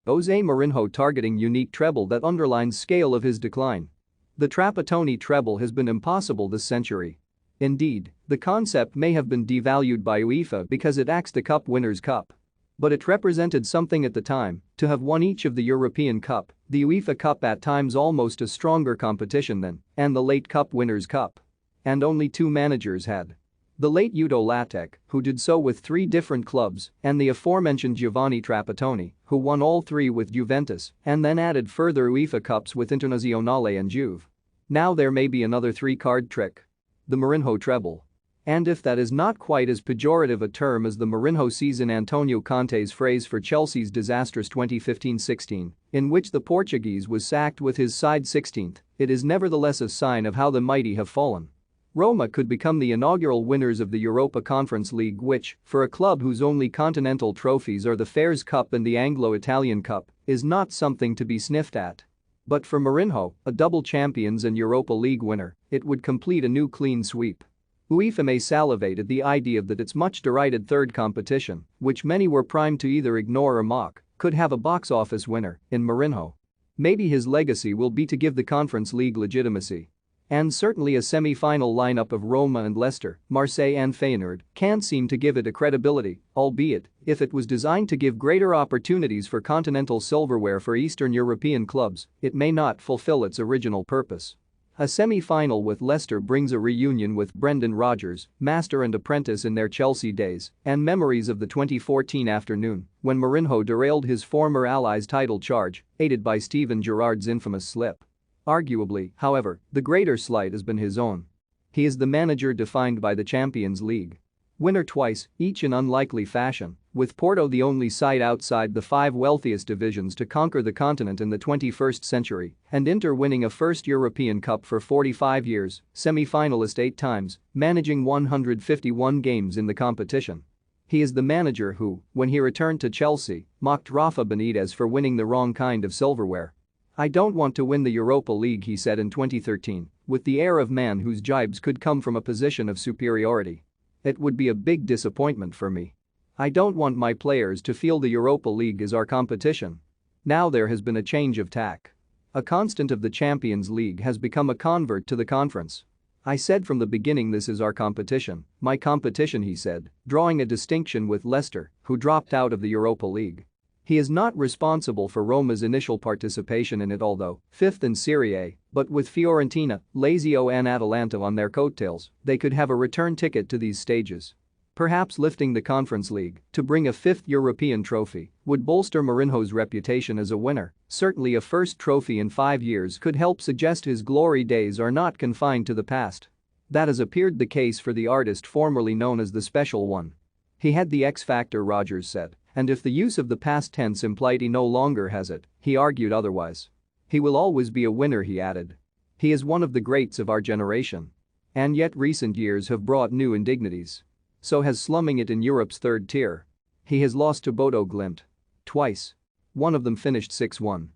Jose Mourinho targeting unique treble that underlines scale of his decline. The Trapattoni treble has been impossible this century. Indeed, the concept may have been devalued by UEFA because it axed the Cup Winners' Cup. But it represented something at the time, to have won each of the European Cup, the UEFA Cup at times almost a stronger competition than, and the late Cup Winners' Cup. And only two managers had. The late Udo Lattek, who did so with 3 different clubs, and the aforementioned Giovanni Trapattoni, who won all 3 with Juventus and then added further UEFA Cups with Internazionale and Juve. Now there may be another 3-card trick. The Mourinho treble. And if that is not quite as pejorative a term as the Mourinho season, Antonio Conte's phrase for Chelsea's disastrous 2015-16, in which the Portuguese was sacked with his side 16th, it is nevertheless a sign of how the mighty have fallen. Roma could become the inaugural winners of the Europa Conference League, which, for a club whose only continental trophies are the Fairs Cup and the Anglo-Italian Cup, is not something to be sniffed at. But for Mourinho, a double Champions and Europa League winner, it would complete a new clean sweep. UEFA may salivate at the idea that its much-derided third competition, which many were primed to either ignore or mock, could have a box office winner in Mourinho. Maybe his legacy will be to give the Conference League legitimacy. And certainly a semi-final lineup of Roma and Leicester, Marseille and Feyenoord can't seem to give it a credibility, albeit, if it was designed to give greater opportunities for continental silverware for Eastern European clubs, it may not fulfill its original purpose. A semi-final with Leicester brings a reunion with Brendan Rodgers, master and apprentice in their Chelsea days, and memories of the 2014 afternoon when Mourinho derailed his former allies' title charge, aided by Steven Gerrard's infamous slip. Arguably, however, the greater slight has been his own. He is the manager defined by the Champions League. Winner twice, each in unlikely fashion, with Porto the only side outside the 5 wealthiest divisions to conquer the continent in the 21st century, and Inter winning a first European Cup for 45 years, semi-finalist 8 times, managing 151 games in the competition. He is the manager who, when he returned to Chelsea, mocked Rafa Benitez for winning the wrong kind of silverware. "I don't want to win the Europa League," he said in 2013, with the air of man whose jibes could come from a position of superiority. "It would be a big disappointment for me. I don't want my players to feel the Europa League is our competition." Now there has been a change of tack. A constant of the Champions League has become a convert to the conference. "I said from the beginning this is our competition, my competition," he said, drawing a distinction with Leicester, who dropped out of the Europa League. He is not responsible for Roma's initial participation in it, although 5th in Serie A, but with Fiorentina, Lazio and Atalanta on their coattails, they could have a return ticket to these stages. Perhaps lifting the Conference League to bring a 5th European trophy would bolster Mourinho's reputation as a winner. Certainly a first trophy in 5 years could help suggest his glory days are not confined to the past. That has appeared the case for the artist formerly known as the Special One. He had the X factor, Rodgers said, and if the use of the past tense implied he no longer has it, he argued otherwise. "He will always be a winner," he added. "He is one of the greats of our generation. And yet recent years have brought new indignities. So has slumming it in Europe's third tier. He has lost to Bodo Glimt. Twice. One of them finished 6-1.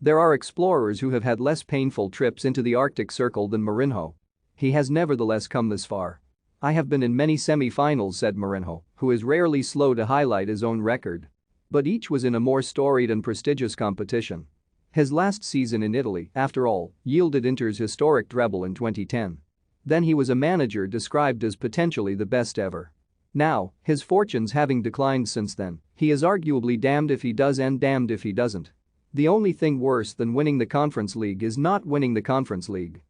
There are explorers who have had less painful trips into the Arctic Circle than Mourinho. He has nevertheless come this far. I have been in many semi-finals," said Mourinho, who is rarely slow to highlight his own record. But each was in a more storied and prestigious competition. His last season in Italy, after all, yielded Inter's historic treble in 2010. Then he was a manager described as potentially the best ever. Now, his fortunes having declined since then, he is arguably damned if he does and damned if he doesn't. The only thing worse than winning the Conference League is not winning the Conference League.